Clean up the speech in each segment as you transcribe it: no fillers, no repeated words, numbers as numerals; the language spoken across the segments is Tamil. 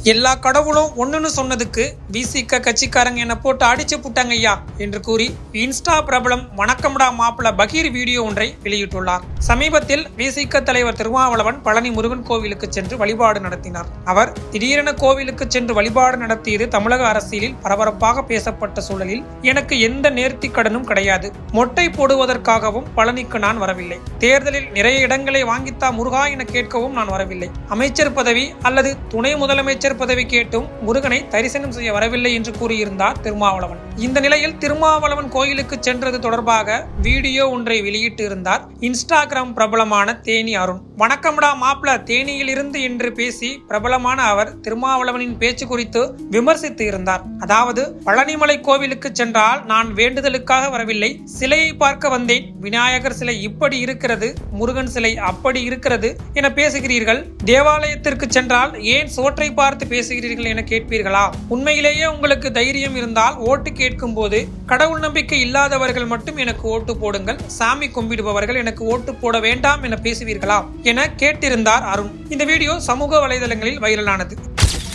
எல்லா கடவுளும் ஒண்ணுன்னு சொன்னதுக்கு விசிக கட்சிக்காரங்க என்ன போட்டு அடிச்சு புட்டாங்க ஐயா என்று கூறி இன்ஸ்டா பிரபலம் வணக்கம்டா மாப்பிள பகீர் வீடியோ ஒன்றை வெளியிட்டுள்ளார். சமீபத்தில் விசிக தலைவர் திருமாவளவன் பழனி முருகன் கோவிலுக்கு சென்று வழிபாடு நடத்தினார். அவர் திடீரென கோவிலுக்கு சென்று வழிபாடு நடத்தியது தமிழக அரசியலில் பரபரப்பாக பேசப்பட்ட சூழலில் எனக்கு எந்த நேர்த்தி கடனும் கிடையாது, மொட்டை போடுவதற்காகவும் பழனிக்கு நான் வரவில்லை, தேர்தலில் நிறைய இடங்களை வாங்கித்தா முருகா என கேட்கவும் நான் வரவில்லை, அமைச்சர் பதவி அல்லது துணை முதலமைச்சர் பதவி கேட்டும் முருகனை தரிசனம் செய்ய வரவில்லை என்று கூறியிருந்தார் திருமாவளவன். இந்த நிலையில் திருமாவளவன் கோயிலுக்கு சென்றது தொடர்பாக வீடியோ ஒன்றை வெளியிட்டு இருந்தார் இன்ஸ்டாகிராம் பிரபலமான தேனி அருண். வணக்கம்டா மாப்பிள தேனியில் இருந்து என்று பேசி பிரபலமான அவர் திருமாவளவனின் பேச்சு குறித்து விமர்சித்து இருந்தார். அதாவது, பழனிமலை கோவிலுக்கு சென்றால் நான் வேண்டுதலுக்காக வரவில்லை, சிலையை பார்க்க வந்தேன், விநாயகர் சிலை இப்படி இருக்கிறது, முருகன் சிலை அப்படி இருக்கிறது என பேசுகிறீர்கள், தேவாலயத்திற்கு சென்றால் ஏன் சோற்றை பார்த்து பேசுகிறீர்கள் என கேட்பீர்களா? உண்மையிலேயே உங்களுக்கு தைரியம் இருந்தால் ஓட்டு கேட்கும் போது கடவுள் நம்பிக்கை இல்லாதவர்கள் மட்டும் எனக்கு ஓட்டு போடுங்கள், சாமி கும்பிடுபவர்கள் எனக்கு ஓட்டு போட வேண்டாம் என பேசுவீர்களா என கேட்டிருந்தார் அருண். இந்த வீடியோ சமூக வலைதளங்களில் வைரலானது.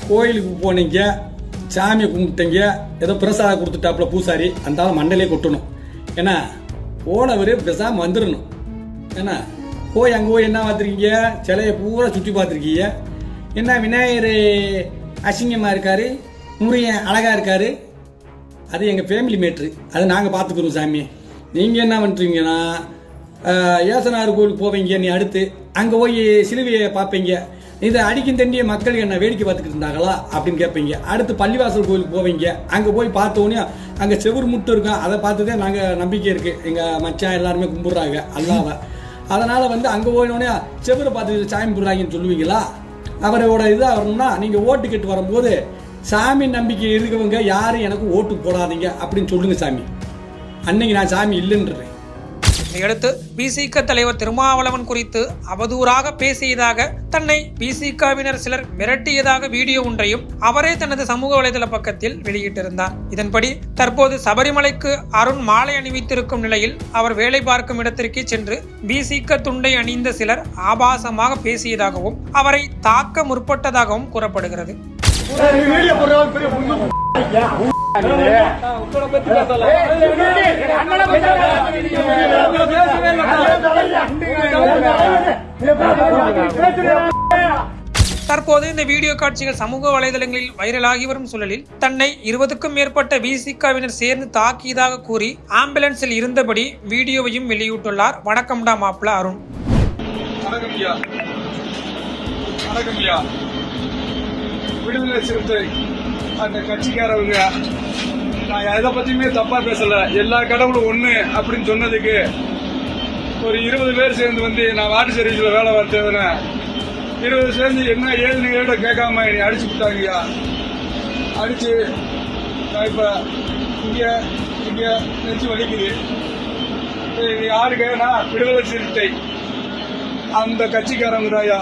கோயிலுக்கு போனீங்க, சாமி கும்பிட்டீங்க, ஏதோ பிரசாதம் கொடுத்துட்டாப்புல பூசாரி, அந்த மண்டலே கொட்டணும். ஏன்னா போனவர் பேசாம வந்துடணும். ஏன்னா போய் அங்கே போய் என்ன பார்த்துருக்கீங்க, சிலையை பூரா சுற்றி பார்த்துருக்கீங்க. என்ன விநாயகர் அசிங்கமாக இருக்காரு, முருகன் அழகாக இருக்காரு, அது எங்கள் ஃபேமிலி மேட்ரு, அது நாங்கள் பார்த்துக்குறோம் சாமி. நீங்கள் என்ன பண்ணுறீங்கன்னா ஏசனார் கோயிலுக்கு போவீங்க, நீ அடுத்து அங்கே போய் சிலுவையை பார்ப்பீங்க, இதை அடிக்கும் தண்டிய மக்கள் என்ன வேடிக்கை பார்த்துக்கிட்டு இருந்தாங்களா அப்படின்னு கேட்பீங்க. அடுத்து பள்ளிவாசல் கோயிலுக்கு போவீங்க, அங்கே போய் பார்த்தோன்னே அங்கே செவுறு முட்டு இருக்கும், அதை பார்த்து தான் நாங்கள் நம்பிக்கை இருக்குது, எங்கள் மச்சான் எல்லாருமே கும்பிட்றாங்க அல்லாவை. அதனால் அங்கே போயினோடனே செவுரை பார்த்து சாமி கும்பிட்றாங்கன்னு சொல்லுவீங்களா? அவரோட இதாக வரணும்னா நீங்கள் ஓட்டு கேட்டு வரும்போது சாமி நம்பிக்கை இருக்கவங்க யாரும் எனக்கு ஓட்டு போடாதீங்க அப்படின்னு சொல்லுங்க சாமி. அன்னைக்கு நான் சாமி இல்லைன்றேன். இதையடுத்து விசிக தலைவர் திருமாவளவன் குறித்து அவதூறாக பேசியதாக தன்னை விசிகவினர் சிலர் மிரட்டியதாக வீடியோ ஒன்றையும் அவரே தனது சமூக வலைதள பக்கத்தில் வெளியிட்டிருந்தார். இதன்படி தற்போது சபரிமலைக்கு அருண் மாலை அணிவித்திருக்கும் நிலையில் அவர் வேலை பார்க்கும் இடத்திற்கு சென்று விசிக துண்டை அணிந்த சிலர் ஆபாசமாக பேசியதாகவும் அவரை தாக்க முற்பட்டதாகவும் கூறப்படுகிறது. தற்போது இந்த வீடியோ காட்சிகள் சமூக வலைதளங்களில் வைரலாகி வரும் சூழலில் தன்னை 20க்கும் மேற்பட்ட விசிகவினர் சேர்ந்து தாக்கியதாக கூறி ஆம்புலன்ஸில் இருந்தபடி வீடியோவையும் வெளியிட்டுள்ளார் வணக்கம்டா மாப்பிள அருண். விடுதலை சிறுத்தை அந்த கட்சிக்காரவங்க நான் எதை பத்தியுமே தப்பா பேசல, எல்லா கடவுளும் ஒண்ணு அப்படின்னு சொன்னதுக்கு ஒரு 20 பேர் சேர்ந்து நான் வாட்டர் சர்வீஸ்ல வேலை பார்த்தவன 20 சேர்ந்து என்ன ஏழு கேட்காம என்னை அடிச்சு விட்டாங்கய்யா. அடிச்சு நான் இப்ப இங்க நெச்சு வலிக்குது. யாருக்குன்னா விடுதலை சிறுத்தை அந்த கட்சிக்காரங்க தாயா